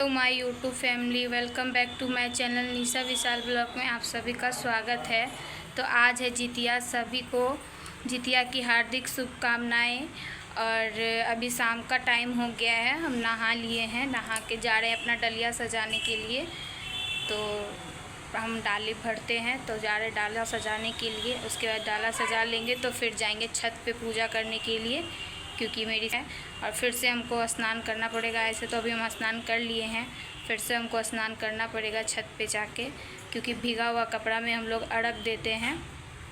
तो my YouTube family, welcome back to my channel Nisha Vishal blog में आप सभी का स्वागत है। तो आज है जितिया, सभी को जितिया की हार्दिक शुभकामनाएं। और अभी शाम का टाइम हो गया है, हम नहा लिए हैं, नहा के जा रहे हैं अपना डलिया सजाने के लिए। तो हम डाली भरते हैं तो जा रहे डाला सजाने के लिए। उसके बाद डाला सजा लेंगे तो फिर जाएंगे छत पे पूजा करने के लिए, क्योंकि मेरी है। और फिर से हमको स्नान करना पड़ेगा। ऐसे तो अभी हम स्नान कर लिए हैं, फिर से हमको स्नान करना पड़ेगा छत पे जाके, क्योंकि भीगा हुआ कपड़ा में हम लोग अर्घ देते हैं।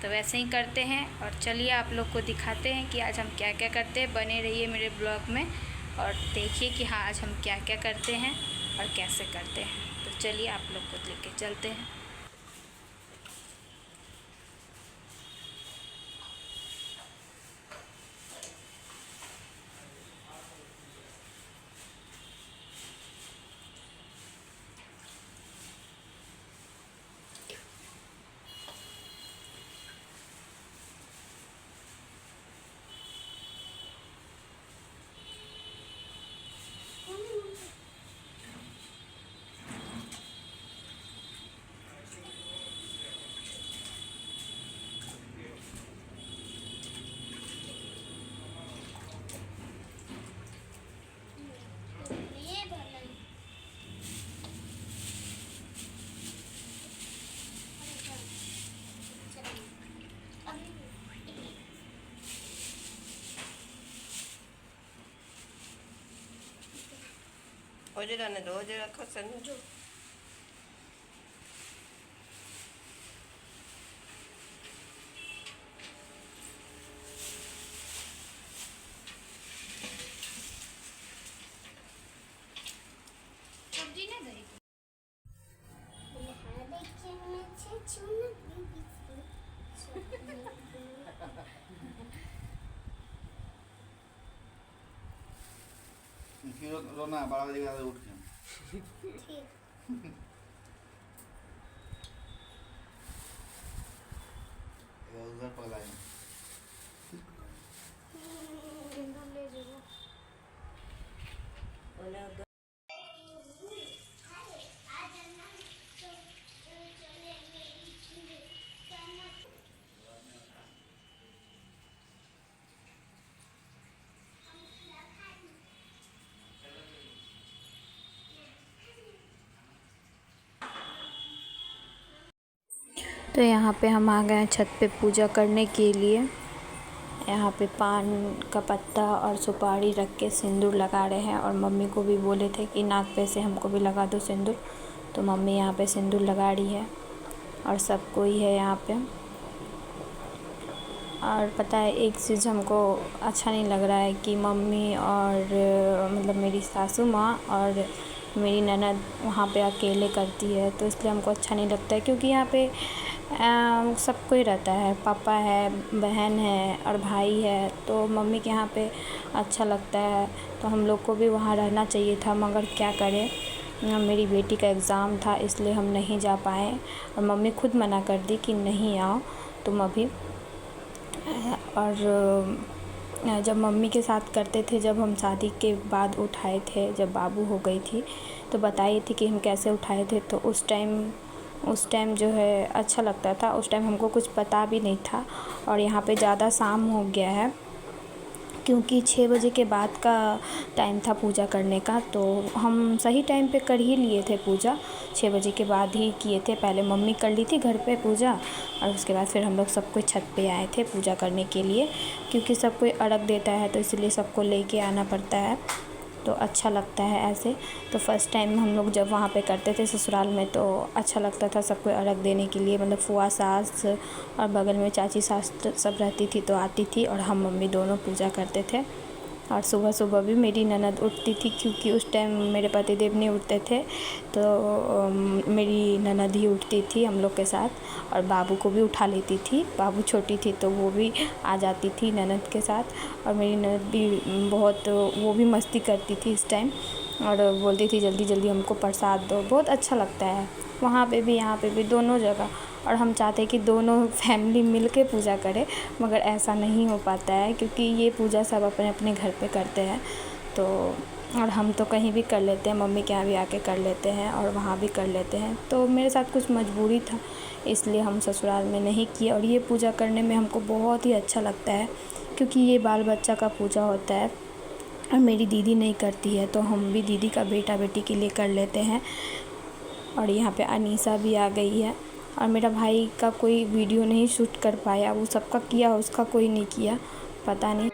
तो वैसे ही करते हैं। और चलिए आप लोग को दिखाते हैं कि आज हम क्या क्या करते हैं। बने रहिए मेरे ब्लॉग में और देखिए कि हाँ आज हम क्या क्या करते हैं और कैसे करते हैं। तो चलिए आप लोग को लेके चलते हैं। Oye, dane do, oye, cosa no yo. सब्जी नहीं गई रोना 12 बजे के बाद उठ के उधर पगला तो यहाँ पे हम आ गए हैं छत पे पूजा करने के लिए। यहाँ पे पान का पत्ता और सुपारी रख के सिंदूर लगा रहे हैं। और मम्मी को भी बोले थे कि नाक पे से हमको भी लगा दो सिंदूर, तो मम्मी यहाँ पे सिंदूर लगा रही है और सब कोई है यहाँ पे। और पता है एक चीज़ हमको अच्छा नहीं लग रहा है कि मम्मी और मतलब मेरी सासू माँ और मेरी ननद वहाँ पे अकेले करती है, तो इसलिए हमको अच्छा नहीं लगता है। क्योंकि यहाँ पे सब कोई रहता है, पापा है, बहन है और भाई है, तो मम्मी के यहाँ पे अच्छा लगता है। तो हम लोग को भी वहाँ रहना चाहिए था, मगर क्या करें, मेरी बेटी का एग्ज़ाम था इसलिए हम नहीं जा पाए। और मम्मी खुद मना कर दी कि नहीं आओ तुम अभी। और जब मम्मी के साथ करते थे, जब हम शादी के बाद उठाए थे, जब बाबू हो गई थी तो बताई थी कि हम कैसे उठाए थे। तो उस टाइम जो है अच्छा लगता था। उस टाइम हमको कुछ पता भी नहीं था। और यहाँ पे ज़्यादा शाम हो गया है, क्योंकि 6 बजे के बाद का टाइम था पूजा करने का। तो हम सही टाइम पे कर ही लिए थे पूजा, 6 बजे के बाद ही किए थे। पहले मम्मी कर ली थी घर पे पूजा, और उसके बाद फिर हम लोग सब कोई छत पे आए थे पूजा करने के लिए। क्योंकि सब कोई अर्घ देता है तो इसलिए सबको लेके आना पड़ता है, तो अच्छा लगता है ऐसे। तो फर्स्ट टाइम हम लोग जब वहाँ पे करते थे ससुराल में, तो अच्छा लगता था सबको अर्घ देने के लिए। मतलब फुआ सास और बगल में चाची सास सब रहती थी तो आती थी, और हम मम्मी दोनों पूजा करते थे। और सुबह सुबह भी मेरी ननद उठती थी, क्योंकि उस टाइम मेरे पतिदेव नहीं उठते थे, तो मेरी ननद ही उठती थी हम लोग के साथ। और बाबू को भी उठा लेती थी, बाबू छोटी थी तो वो भी आ जाती थी ननद के साथ। और मेरी ननद भी बहुत, वो भी मस्ती करती थी इस टाइम, और बोलती थी जल्दी जल्दी हमको प्रसाद दो। बहुत अच्छा लगता है वहाँ पे भी यहाँ पे भी, दोनों जगह। और हम चाहते हैं कि दोनों फैमिली मिल के पूजा करें, मगर ऐसा नहीं हो पाता है, क्योंकि ये पूजा सब अपने अपने घर पे करते हैं। तो और हम तो कहीं भी कर लेते हैं, मम्मी के यहाँ भी आके कर लेते हैं और वहाँ भी कर लेते हैं। तो मेरे साथ कुछ मजबूरी था, इसलिए हम ससुराल में नहीं किए। और ये पूजा करने में हमको बहुत ही अच्छा लगता है, क्योंकि ये बाल बच्चा का पूजा होता है और मेरी दीदी नहीं करती है, तो हम भी दीदी का बेटा बेटी के लिए कर लेते हैं। और यहाँ पे अनीसा भी आ गई है। और मेरा भाई का कोई वीडियो नहीं शूट कर पाया, वो सबका किया, उसका कोई नहीं किया, पता नहीं।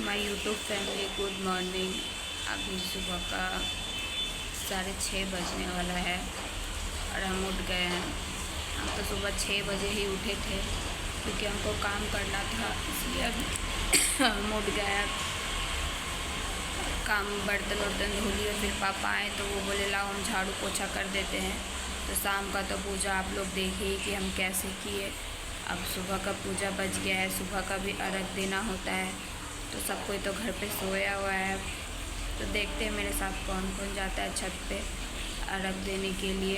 My YouTube family, good morning. अभी सुबह का 6:30 बजने वाला है और हम उठ गए हैं। हम तो सुबह 6 बजे ही उठे थे, क्योंकि हमको काम करना था, इसलिए अभी हम उठ गए। काम बर्तन वर्तन धो लिए, फिर पापा आए तो वो बोले लाओ हम झाड़ू पोछा कर देते हैं। तो शाम का तो पूजा आप लोग देखिए कि हम कैसे किए। अब सुबह का पूजा बच गया है, सुबह का भी अर्घ देना होता है, तो सब कोई तो घर पे सोया हुआ है। तो देखते हैं मेरे साथ कौन कौन जाता है छत पे अर्घ देने के लिए।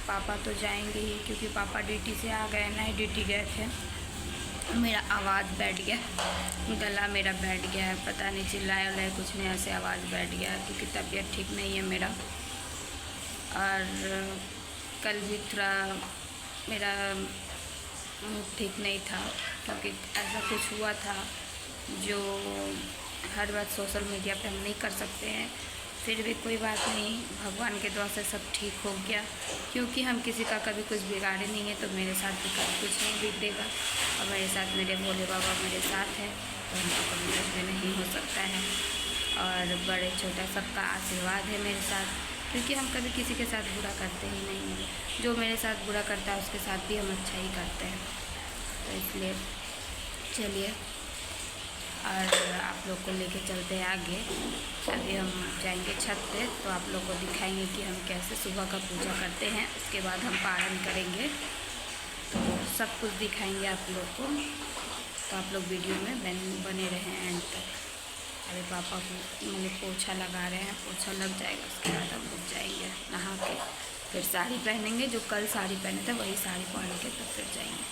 पापा तो जाएंगे ही, क्योंकि पापा ड्यूटी से आ गए, नाइट ड्यूटी गए थे। मेरा आवाज़ बैठ गया, गला मेरा बैठ गया है, पता नहीं चिल्लाए उल्लाए कुछ नहीं, ऐसे आवाज़ बैठ गया है, क्योंकि तबीयत ठीक नहीं है मेरा। और कल भी थोड़ा मेरा मूड ठीक नहीं था, क्योंकि ऐसा कुछ हुआ था जो हर बात सोशल मीडिया पे हम नहीं कर सकते हैं। फिर भी कोई बात नहीं, भगवान के दुआ से सब ठीक हो गया, क्योंकि हम किसी का कभी कुछ बिगाड़े नहीं है। तो मेरे साथ भी कभी कुछ नहीं बीतेगा, और मेरे साथ मेरे भोले बाबा मेरे साथ है, तो हमको कभी कुछ भी नहीं हो सकता है। और बड़े छोटा सबका आशीर्वाद है मेरे साथ, क्योंकि हम कभी किसी के साथ बुरा करते ही नहीं हैं। जो मेरे साथ बुरा करता है उसके साथ भी हम अच्छा ही करते हैं। तो इसलिए चलिए, और आप लोग को लेके चलते हैं आगे। अभी हम जाएंगे छत पे, तो आप लोग को दिखाएंगे कि हम कैसे सुबह का पूजा करते हैं। उसके बाद हम पारण करेंगे, तो सब कुछ दिखाएंगे आप लोग को। तो आप लोग वीडियो में बने रहें एंड तक। अभी पापा को मतलब पोछा लगा रहे हैं, पोछा लग जाएगा, उसके बाद हम लोग जाएंगे नहा के, फिर साड़ी पहनेंगे। जो कल साड़ी पहने थे वही साड़ी पहन के तो फिर जाएंगे।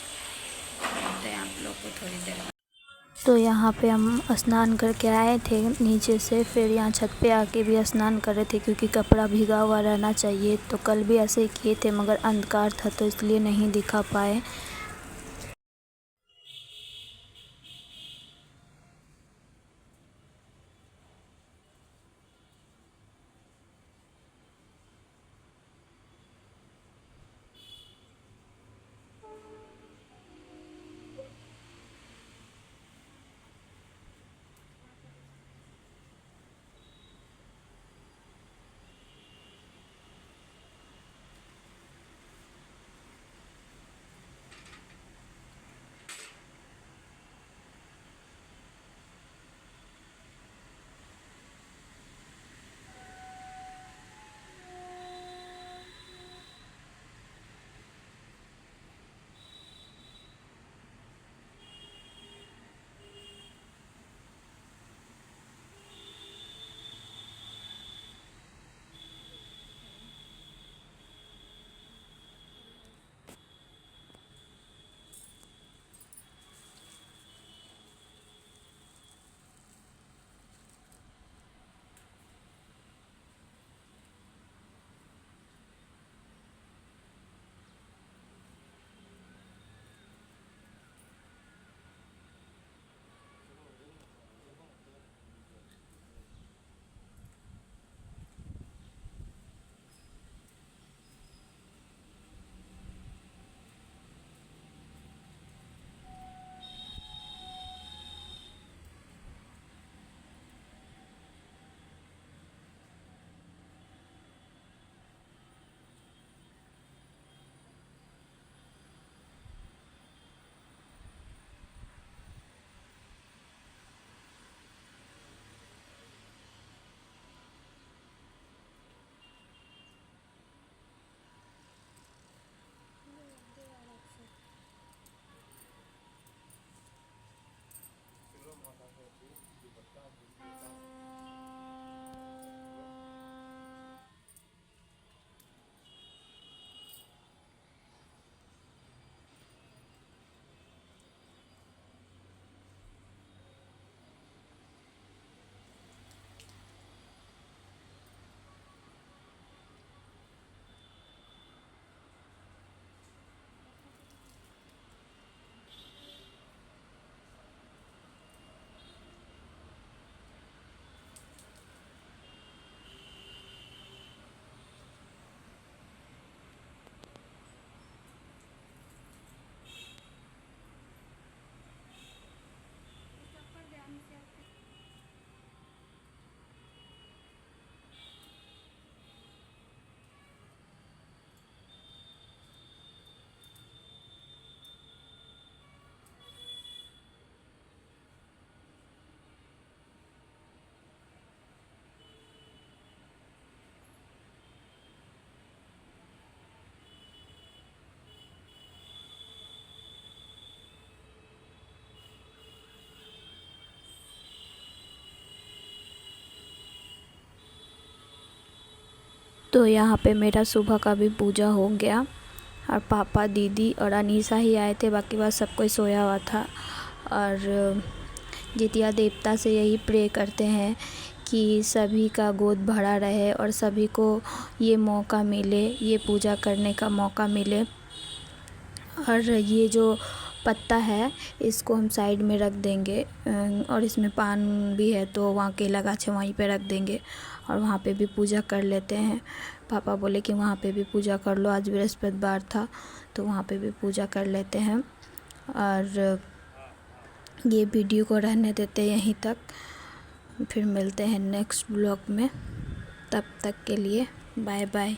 तो आप लोग को थोड़ी देर। तो यहाँ पे हम स्नान करके आए थे नीचे से, फिर यहाँ छत पे आके भी स्नान कर रहे थे, क्योंकि कपड़ा भीगा हुआ रहना चाहिए। तो कल भी ऐसे ही किए थे, मगर अंधकार था तो इसलिए नहीं दिखा पाए। तो यहाँ पे मेरा सुबह का भी पूजा हो गया और पापा, दीदी और अनीसा ही आए थे, बाकी बात सब कोई सोया हुआ था। और जितिया देवता से यही प्रे करते हैं कि सभी का गोद भरा रहे और सभी को ये मौका मिले, ये पूजा करने का मौका मिले। और ये जो पत्ता है इसको हम साइड में रख देंगे और इसमें पान भी है तो वहाँ केला गाछ है वहीं पे रख देंगे और वहाँ पे भी पूजा कर लेते हैं। पापा बोले कि वहाँ पे भी पूजा कर लो, आज बृहस्पतिवार था तो वहाँ पे भी पूजा कर लेते हैं। और ये वीडियो को रहने देते हैं यहीं तक, फिर मिलते हैं नेक्स्ट ब्लॉग में। तब तक के लिए बाय बाय।